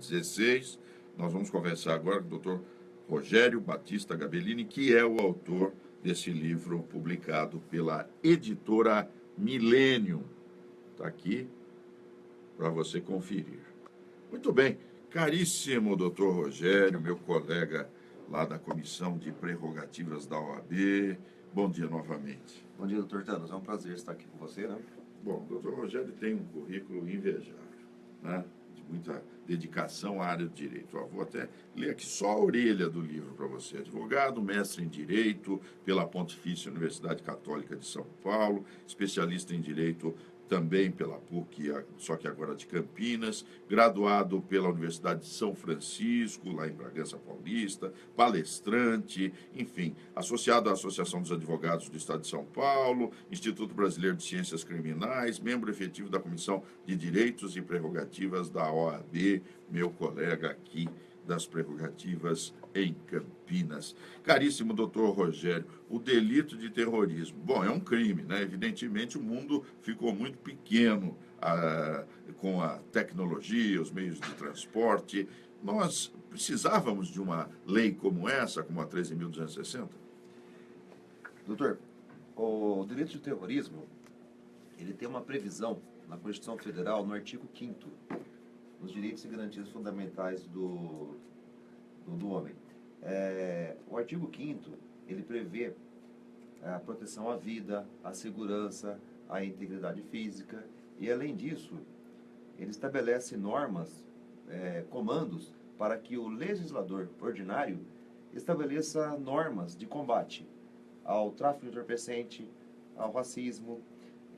2016. Nós vamos conversar agora com o Dr. Rogério Batista Gabellini, que é o autor desse livro publicado pela editora Millennium. Está aqui para você conferir. Muito bem, caríssimo Dr. Rogério, meu colega lá da Comissão de Prerrogativas da OAB. Bom dia novamente. Bom dia, doutor Thanos. É um prazer estar aqui com você, né? Bom, o Dr. Rogério tem um currículo invejável, né? De muita dedicação à área do direito. Eu vou até ler aqui só a orelha do livro para você. Advogado, mestre em Direito pela Pontifícia Universidade Católica de São Paulo, especialista em Direito também pela PUC, só que agora de Campinas, graduado pela Universidade de São Francisco, lá em Bragança Paulista, palestrante, enfim, associado à Associação dos Advogados do Estado de São Paulo, Instituto Brasileiro de Ciências Criminais, membro efetivo da Comissão de Direitos e Prerrogativas da OAB, meu colega aqui das prerrogativas em Campinas. Caríssimo doutor Rogério, o delito de terrorismo, bom, é um crime, né? Evidentemente o mundo ficou muito pequeno com a tecnologia, os meios de transporte. Nós precisávamos de uma lei como essa, como a 13.260? Doutor, o delito de terrorismo, ele tem uma previsão na Constituição Federal, no artigo 5º, nos direitos e garantias fundamentais do homem. O artigo 5º, ele prevê a proteção à vida, à segurança, à integridade física e, além disso, ele estabelece normas, comandos, para que o legislador ordinário estabeleça normas de combate ao tráfico de entorpecente, ao racismo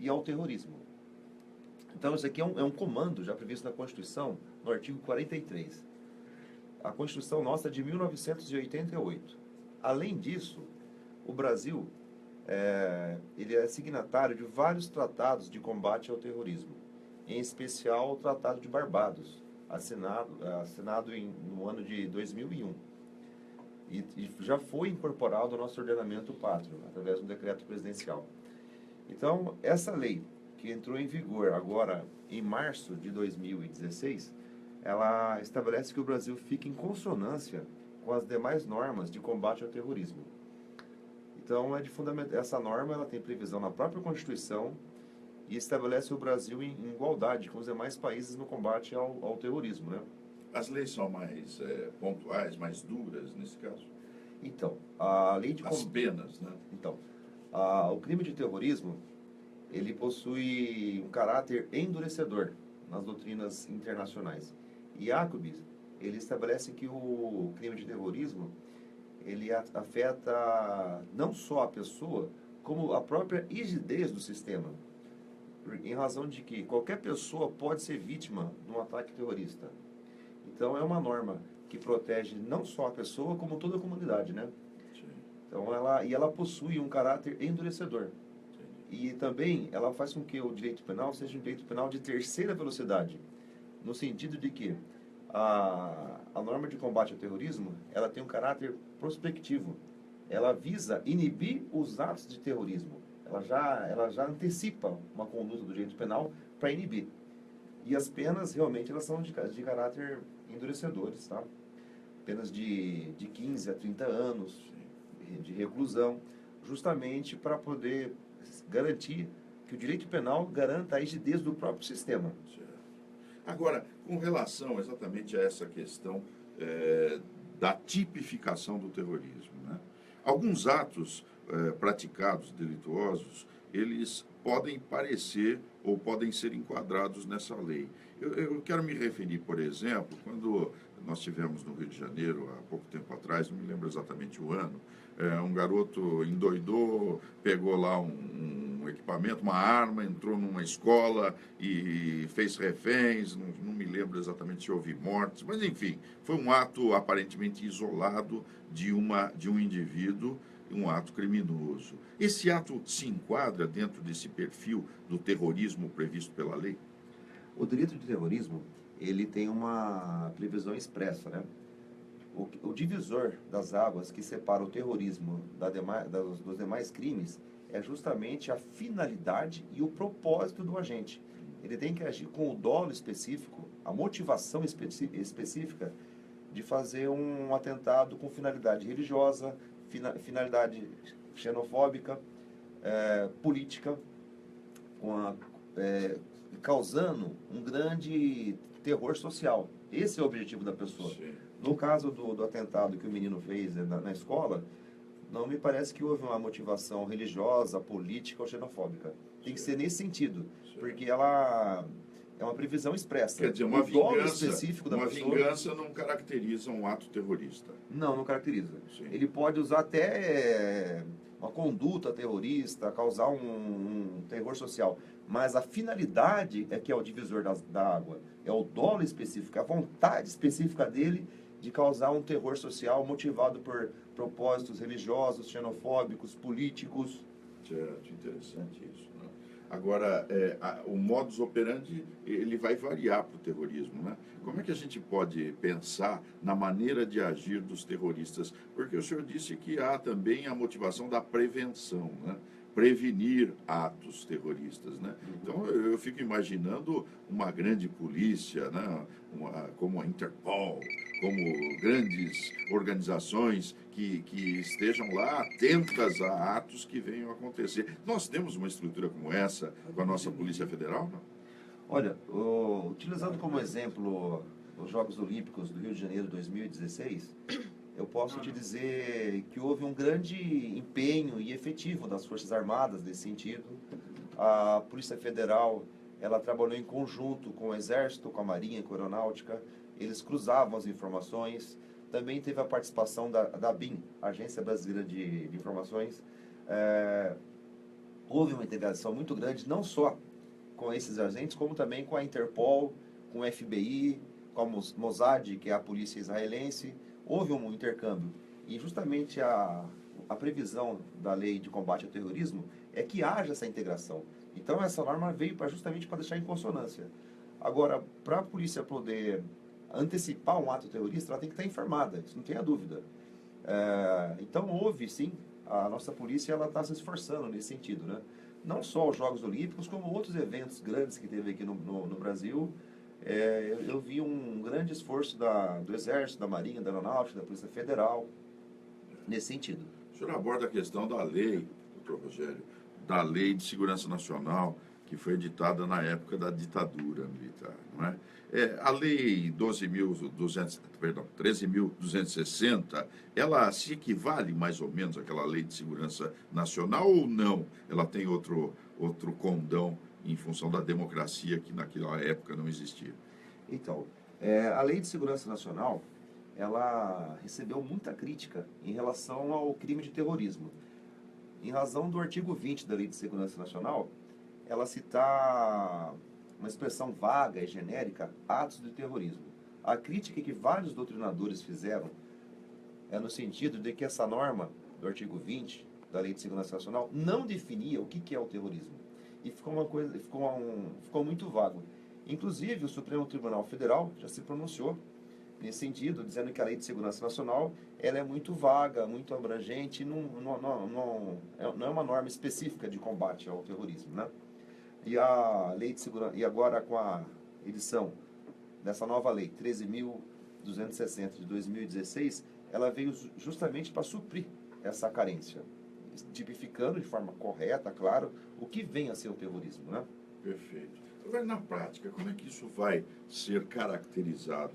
e ao terrorismo. Então, isso aqui é um comando já previsto na Constituição, no artigo 43. A Constituição nossa é de 1988. Além disso, o Brasil ele é signatário de vários tratados de combate ao terrorismo, em especial o Tratado de Barbados, assinado no ano de 2001. E já foi incorporado ao nosso ordenamento pátrio, através de um decreto presidencial. Então, essa lei, que entrou em vigor agora em março de 2016, ela estabelece que o Brasil fique em consonância com as demais normas de combate ao terrorismo. Então, essa norma ela tem previsão na própria Constituição e estabelece o Brasil em igualdade com os demais países no combate ao terrorismo, né? As leis são mais pontuais, mais duras nesse caso? Então, a lei de... As penas, né? Então, o crime de terrorismo, ele possui um caráter endurecedor nas doutrinas internacionais. E Jacobs, ele estabelece que o crime de terrorismo, ele afeta não só a pessoa, como a própria rigidez do sistema, em razão de que qualquer pessoa pode ser vítima de um ataque terrorista. Então, é uma norma que protege não só a pessoa, como toda a comunidade, né? Sim. Então, ela possui um caráter endurecedor. E também ela faz com que o direito penal seja um direito penal de terceira velocidade, no sentido de que a norma de combate ao terrorismo, ela tem um caráter prospectivo. Ela visa inibir os atos de terrorismo. Ela já antecipa uma conduta do direito penal para inibir. E as penas, realmente, elas são de caráter endurecedores, tá? Penas de 15 a 30 anos de reclusão, justamente para poder garantir que o direito penal garanta a rigidez do próprio sistema. Agora, com relação exatamente a essa questão da tipificação do terrorismo, né? Alguns atos praticados delituosos, eles podem parecer ou podem ser enquadrados nessa lei. Eu quero me referir, por exemplo, quando nós tivemos no Rio de Janeiro, há pouco tempo atrás, não me lembro exatamente o ano, um garoto endoidou, pegou lá um equipamento, uma arma, entrou numa escola e fez reféns, não me lembro exatamente se houve mortes, mas enfim, foi um ato aparentemente isolado de um indivíduo, um ato criminoso. Esse ato se enquadra dentro desse perfil do terrorismo previsto pela lei? O delito de terrorismo, ele tem uma previsão expressa, né? O divisor das águas que separa o terrorismo dos demais crimes é justamente a finalidade e o propósito do agente. ele tem que agir com o dolo específico, a motivação específica de fazer um atentado com finalidade religiosa, finalidade xenofóbica, política, causando um grande terror social. Esse é o objetivo da pessoa. Sim. No caso do atentado que o menino fez na escola, não me parece que houve uma motivação religiosa, política ou xenofóbica. Tem que ser nesse sentido, porque ela é uma previsão expressa. Quer dizer, o dolo específico da uma pessoa, vingança não caracteriza um ato terrorista. não caracteriza. Sim. Ele pode usar até uma conduta terrorista, causar um terror social, mas a finalidade é que é o divisor da água. É o dolo específico, a vontade específica dele de causar um terror social motivado por propósitos religiosos, xenofóbicos, políticos. Certo, interessante isso. Né? Agora, o modus operandi, ele vai variar para o terrorismo, né? Como é que a gente pode pensar na maneira de agir dos terroristas? Porque o senhor disse que há também a motivação da prevenção, né? Prevenir atos terroristas, né? Então, eu fico imaginando uma grande polícia, né? Como a Interpol, como grandes organizações que estejam lá atentas a atos que venham a acontecer. Nós temos uma estrutura como essa com a nossa Polícia Federal, não? Olha, utilizando como exemplo os Jogos Olímpicos do Rio de Janeiro 2016, eu posso te dizer que houve um grande empenho e efetivo das Forças Armadas nesse sentido. A Polícia Federal, ela trabalhou em conjunto com o Exército, com a Marinha e com a Aeronáutica. Eles cruzavam as informações. Também teve a participação da ABIN, Agência Brasileira de Informações. Houve uma integração muito grande, não só com esses agentes, como também com a Interpol, com o FBI, com a Mossad, que é a polícia israelense. Houve um intercâmbio. E justamente a previsão da lei de combate ao terrorismo é que haja essa integração. Então essa norma veio justamente para deixar em consonância. Agora, para a polícia poder antecipar um ato terrorista, ela tem que estar informada, isso não tenha dúvida. Então houve, sim, a nossa polícia ela está se esforçando nesse sentido, né? Não só os Jogos Olímpicos, como outros eventos grandes que teve aqui no Brasil. Eu vi um grande esforço do Exército, da Marinha, da Aeronáutica, da Polícia Federal, nesse sentido. O senhor aborda a questão da lei, doutor Rogério, da Lei de Segurança Nacional, que foi editada na época da ditadura militar, não é? A Lei 13.260, ela se equivale mais ou menos àquela Lei de Segurança Nacional ou não? Ela tem outro condão em função da democracia que naquela época não existia? Então, a Lei de Segurança Nacional, ela recebeu muita crítica em relação ao crime de terrorismo. Em razão do artigo 20 da Lei de Segurança Nacional, ela cita uma expressão vaga e genérica, atos de terrorismo. A crítica que vários doutrinadores fizeram é no sentido de que essa norma do artigo 20 da Lei de Segurança Nacional não definia o que é o terrorismo. E ficou muito vago. Inclusive, o Supremo Tribunal Federal já se pronunciou nesse sentido, dizendo que a Lei de Segurança Nacional ela é muito vaga, muito abrangente, não é uma norma específica de combate ao terrorismo, né? E a Lei de Segurança, e agora com a edição dessa nova lei, 13.260 de 2016, ela veio justamente para suprir essa carência, tipificando de forma correta, claro, o que vem a ser o terrorismo, né? Perfeito. Agora, na prática, como é que isso vai ser caracterizado?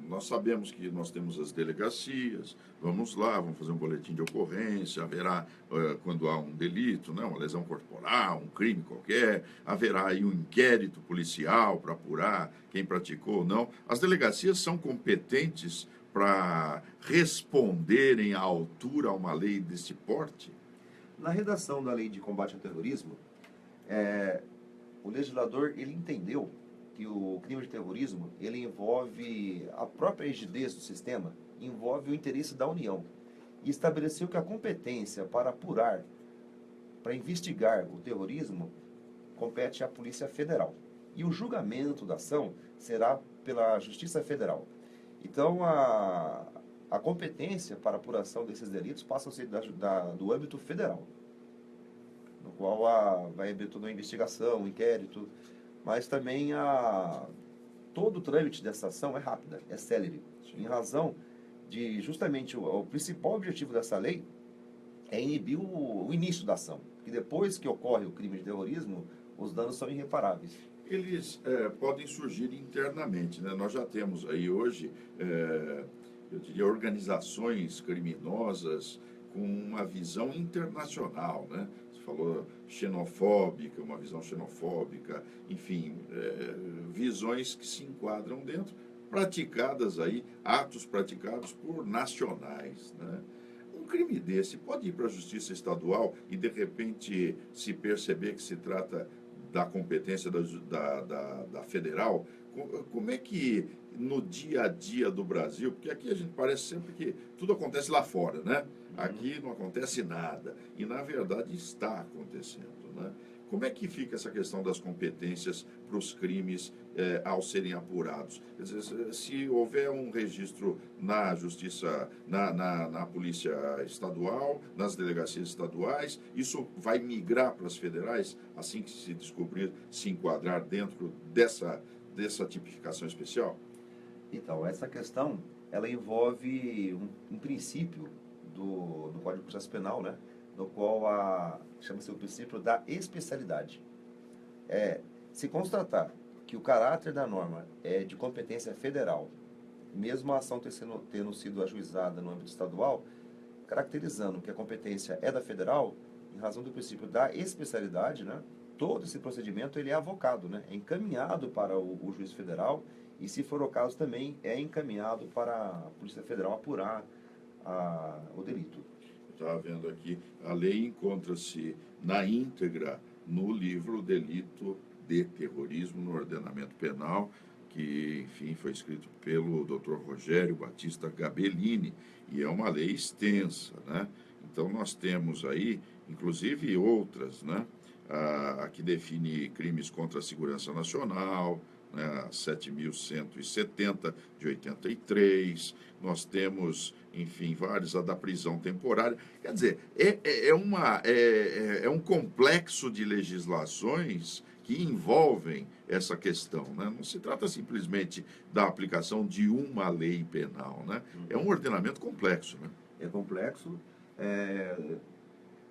Nós sabemos que nós temos as delegacias, vamos lá, vamos fazer um boletim de ocorrência, haverá, quando há um delito, né, uma lesão corporal, um crime qualquer, haverá aí um inquérito policial para apurar quem praticou ou não. As delegacias são competentes para responderem à altura a uma lei desse porte? Na redação da Lei de Combate ao Terrorismo, o legislador ele entendeu que o crime de terrorismo ele envolve a própria rigidez do sistema, envolve o interesse da União e estabeleceu que a competência para apurar, para investigar o terrorismo compete à Polícia Federal e o julgamento da ação será pela Justiça Federal. Então a competência para a apuração desses delitos passa a ser do âmbito federal, no qual vai haver toda uma investigação, um inquérito. mas também todo o trâmite dessa ação é rápida, é célere, em razão de justamente o principal objetivo dessa lei é inibir o início da ação, porque depois que ocorre o crime de terrorismo, os danos são irreparáveis. Eles podem surgir internamente, né? Nós já temos aí hoje, eu diria, organizações criminosas com uma visão internacional, né? Você falou xenofóbica, uma visão xenofóbica, enfim, visões que se enquadram dentro, praticadas aí, atos praticados por nacionais, né? Um crime desse pode ir para a justiça estadual e, de repente, se perceber que se trata da competência da federal, como é que no dia a dia do Brasil, porque aqui a gente parece sempre que tudo acontece lá fora, né? Aqui não acontece nada, e na verdade está acontecendo, né? Como é que fica essa questão das competências para os crimes ao serem apurados? Quer dizer, se houver um registro na justiça, na polícia estadual, nas delegacias estaduais, isso vai migrar para as federais assim que se descobrir, se enquadrar dentro dessa tipificação especial? Então, essa questão, ela envolve um princípio do Código de Processo Penal, né? No qual chama-se o princípio da especialidade. Se constatar que o caráter da norma é de competência federal, mesmo a ação tendo sido ajuizada no âmbito estadual, caracterizando que a competência é da federal, em razão do princípio da especialidade, né? Todo esse procedimento ele é avocado, né? É encaminhado para o juiz federal e, se for o caso, também é encaminhado para a Polícia Federal apurar o delito. Estava vendo aqui, a lei encontra-se na íntegra no livro Delito de Terrorismo no Ordenamento Penal, que, enfim, foi escrito pelo Dr. Rogério Batista Gabellini, e é uma lei extensa, né? Então, nós temos aí, inclusive, outras, né? A que define crimes contra a segurança nacional, né, a 7.170 de 83, nós temos, enfim, vários, a da prisão temporária. Quer dizer, é um complexo de legislações que envolvem essa questão, né? Não se trata simplesmente da aplicação de uma lei penal, né? É um ordenamento complexo, né? É complexo,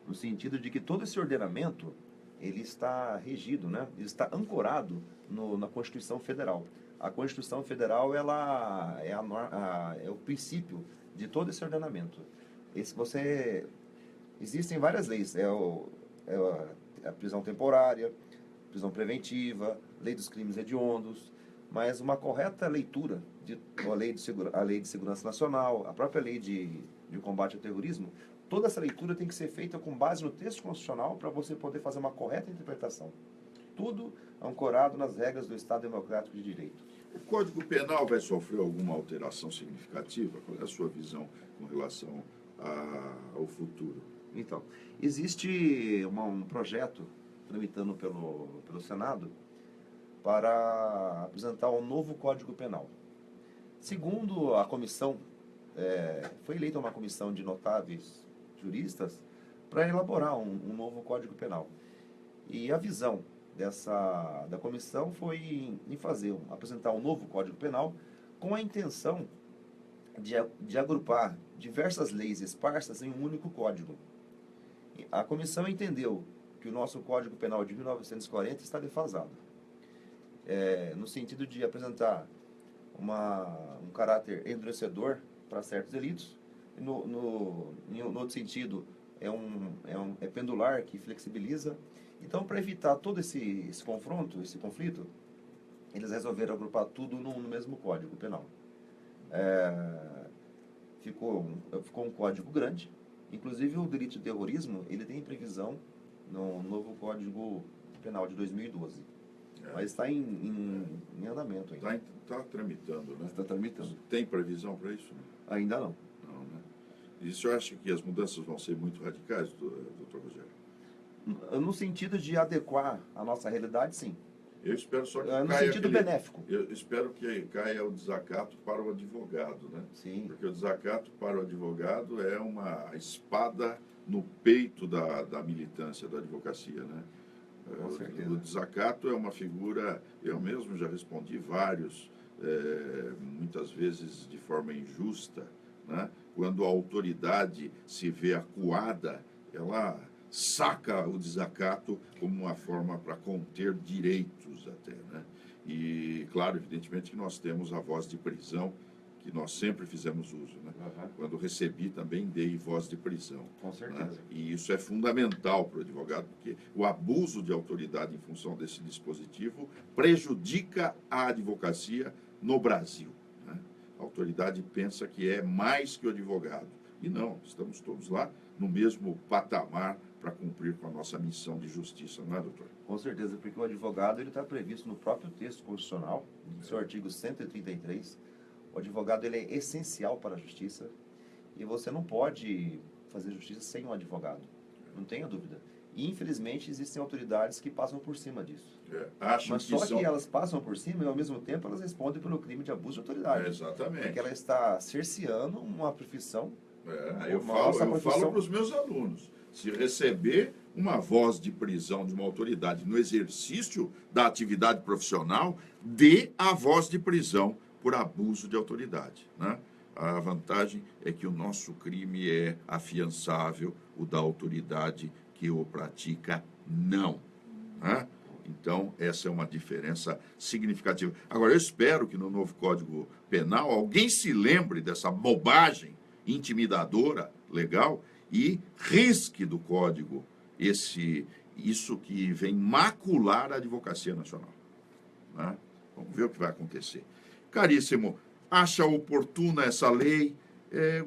no sentido de que todo esse ordenamento ele está regido, né? Ele está ancorado na Constituição Federal. A Constituição Federal ela é o princípio de todo esse ordenamento. Existem várias leis, a prisão temporária, prisão preventiva, lei dos crimes hediondos, mas uma correta leitura a lei de segurança nacional, a própria lei de combate ao terrorismo, toda essa leitura tem que ser feita com base no texto constitucional para você poder fazer uma correta interpretação. Tudo ancorado nas regras do Estado Democrático de Direito. O Código Penal vai sofrer alguma alteração significativa? Qual é a sua visão com relação ao futuro? Então, existe um projeto tramitando pelo Senado para apresentar um novo Código Penal. Segundo a comissão, foi eleita uma comissão de notáveis juristas para elaborar um novo Código Penal. E a visão da comissão foi em apresentar um novo Código Penal com a intenção de agrupar diversas leis esparsas em um único código. A comissão entendeu que o nosso Código Penal de 1940 está defasado, no sentido de apresentar um caráter endurecedor para certos delitos, em outro sentido é pendular, que flexibiliza. Então, para evitar todo esse confronto, esse conflito, eles resolveram agrupar tudo no mesmo Código Penal. Ficou um código grande. Inclusive, o delito de terrorismo ele tem previsão no novo Código Penal de 2012. Mas está em andamento ainda. Está tramitando, né? Está tramitando. Tem previsão para isso? Ainda não. Não, né? E o senhor acha que as mudanças vão ser muito radicais, doutor Rogério? No sentido de adequar a nossa realidade, sim. Eu espero só que no sentido benéfico. Eu espero que caia o desacato para o advogado, né? Sim. Porque o desacato para o advogado é uma espada no peito da militância, da advocacia, né? Com certeza. O desacato é uma figura, eu mesmo já respondi vários, muitas vezes de forma injusta, né? Quando a autoridade se vê acuada, ela saca o desacato como uma forma para conter direitos até, né? E, claro, evidentemente que nós temos a voz de prisão, que nós sempre fizemos uso, né? Uhum. Quando recebi também dei voz de prisão. Com certeza. Né? E isso é fundamental para o advogado, porque o abuso de autoridade em função desse dispositivo prejudica a advocacia no Brasil. Né? A autoridade pensa que é mais que o advogado. E não, estamos todos lá no mesmo patamar para cumprir com a nossa missão de justiça, não é, doutor? Com certeza, porque o advogado ele está previsto no próprio texto constitucional, no seu artigo 133. O advogado ele é essencial para a justiça e você não pode fazer justiça sem um advogado, não tenha dúvida. E, infelizmente, existem autoridades que passam por cima disso. Acham Mas que só são... que elas passam por cima e, ao mesmo tempo, elas respondem pelo crime de abuso de autoridade. Exatamente. Porque ela está cerceando uma profissão. Eu falo para os meus alunos, se receber uma voz de prisão de uma autoridade no exercício da atividade profissional, dê a voz de prisão por abuso de autoridade, né? A vantagem é que o nosso crime é afiançável, o da autoridade que o pratica, não. Né? Então, essa é uma diferença significativa. Agora, eu espero que no novo Código Penal alguém se lembre dessa bobagem intimidadora, legal, e risque do Código isso que vem macular a Advocacia Nacional. Né? Vamos ver o que vai acontecer. Caríssimo, acha oportuna essa lei?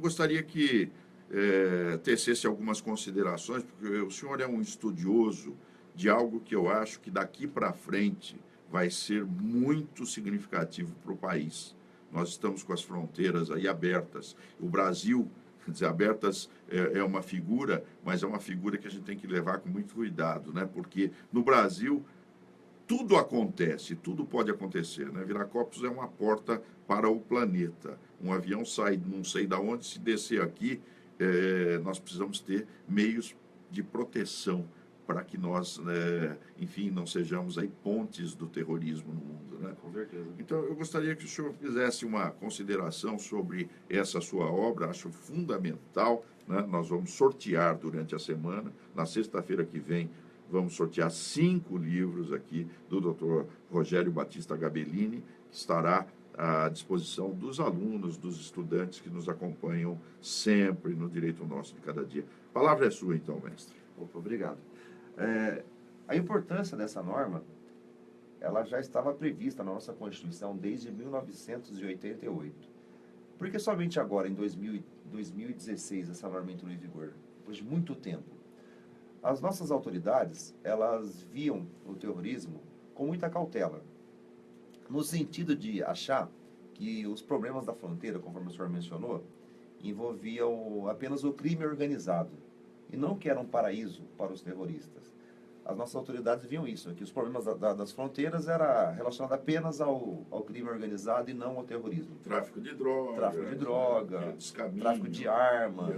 Gostaria que tecesse algumas considerações, porque o senhor é um estudioso de algo que eu acho que daqui para frente vai ser muito significativo para o país. Nós estamos com as fronteiras aí abertas. O Brasil, quer dizer, abertas é uma figura, mas é uma figura que a gente tem que levar com muito cuidado, né? Porque no Brasil tudo acontece, tudo pode acontecer, né? Viracopos é uma porta para o planeta. Um avião sai, não sei de onde, se descer aqui, nós precisamos ter meios de proteção para que nós, enfim, não sejamos aí pontes do terrorismo no mundo, né? Com certeza. Então, eu gostaria que o senhor fizesse uma consideração sobre essa sua obra, acho fundamental, né? Nós vamos sortear durante a semana, na sexta-feira que vem, vamos sortear 5 livros aqui do Dr. Rogério Batista Gabellini, que estará à disposição dos alunos, dos estudantes que nos acompanham sempre no Direito Nosso de Cada Dia. A palavra é sua, então, mestre. Opa, obrigado. A importância dessa norma, ela já estava prevista na nossa Constituição desde 1988. Por que somente agora, em 2016, essa norma entrou em vigor? Depois de muito tempo. As nossas autoridades, elas viam o terrorismo com muita cautela, no sentido de achar que os problemas da fronteira, conforme o senhor mencionou, envolviam apenas o crime organizado, e não que era um paraíso para os terroristas. As nossas autoridades viam isso, que os problemas das fronteiras era relacionado apenas ao crime organizado e não ao terrorismo. Tráfico de droga, tráfico de armas,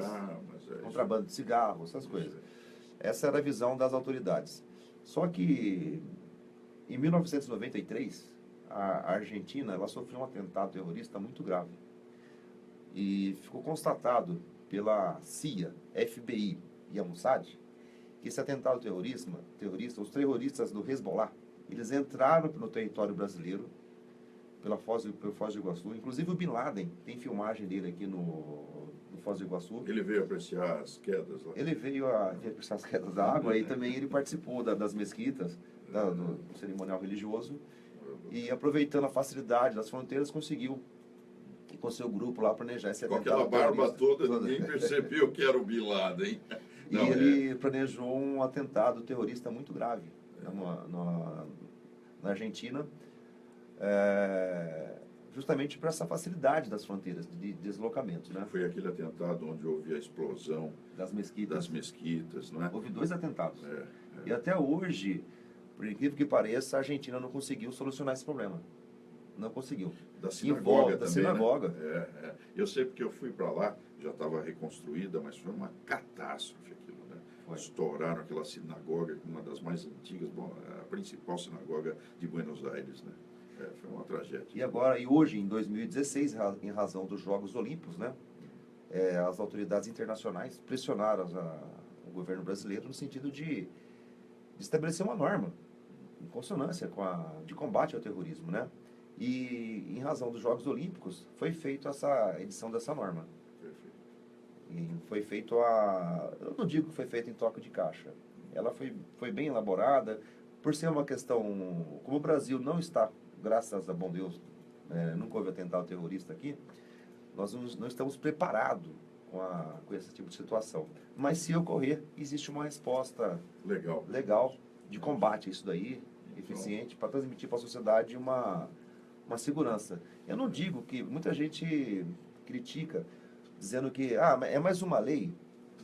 contrabando de cigarro, essas coisas. Essa era a visão das autoridades. Só que, em 1993, a Argentina ela sofreu um atentado terrorista muito grave. E ficou constatado pela CIA, FBI e a Mossad que esse atentado terrorista, os terroristas do Hezbollah, eles entraram no território brasileiro pela Foz do Iguaçu. Inclusive o Bin Laden, tem filmagem dele aqui no Foz do Iguaçu. Ele veio apreciar as quedas lá? Ele veio apreciar as quedas da água e também ele participou das mesquitas, do cerimonial religioso. E aproveitando a facilidade das fronteiras, conseguiu, com seu grupo lá, planejar esse atentado. Com aquela barba toda, ninguém percebeu que era o Bin Laden. E ele planejou um atentado terrorista muito grave na Argentina, justamente para essa facilidade das fronteiras de deslocamento, né? Foi aquele atentado onde houve a explosão das mesquitas, não é? Houve 2 atentados. E até hoje, por incrível que pareça, a Argentina não conseguiu solucionar esse problema. Não conseguiu. Da sinagoga também, da sinagoga. Né? Eu sei porque eu fui para lá, já estava reconstruída, mas foi uma catástrofe aquilo, né? estouraram aquela sinagoga, uma das mais antigas, bom, a principal sinagoga de Buenos Aires, né? Foi uma tragédia. E agora, e hoje, em 2016, em razão dos Jogos Olímpicos, né, as autoridades internacionais pressionaram o governo brasileiro no sentido de estabelecer uma norma em consonância de combate ao terrorismo, né? E em razão dos Jogos Olímpicos foi feita essa edição dessa norma. Perfeito. E foi feito eu não digo que foi feita em toque de caixa. Ela foi bem elaborada, por ser uma questão, como o Brasil não está, graças a bom Deus, nunca houve atentado terrorista aqui, nós não estamos preparados com esse tipo de situação. Mas se ocorrer, existe uma resposta legal de combate a isso daí, eficiente, para transmitir para a sociedade uma segurança. Eu não digo que muita gente critica, dizendo que é mais uma lei.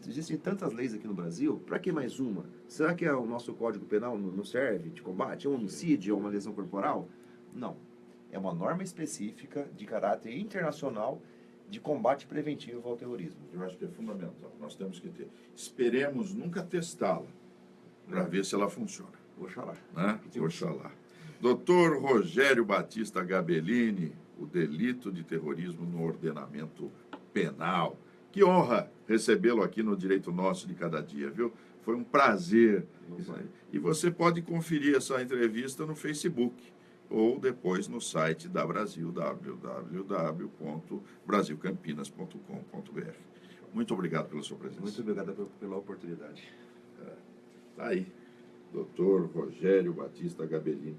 Existem tantas leis aqui no Brasil, para que mais uma? Será que o nosso Código Penal não serve de combate? É um homicídio, é uma lesão corporal? Não. É uma norma específica de caráter internacional de combate preventivo ao terrorismo. Eu acho que é fundamental. Nós temos que ter. Esperemos nunca testá-la para ver se ela funciona. Oxalá. Né? Oxalá. Doutor Rogério Batista Gabellini, o delito de terrorismo no ordenamento penal. Que honra recebê-lo aqui no Direito Nosso de Cada Dia, viu? Foi um prazer. E você pode conferir essa entrevista no Facebook ou depois no site da Brasil, www.brasilcampinas.com.br. Muito obrigado pela sua presença. Muito obrigado pela oportunidade. Tá aí, doutor Rogério Batista Gabellini.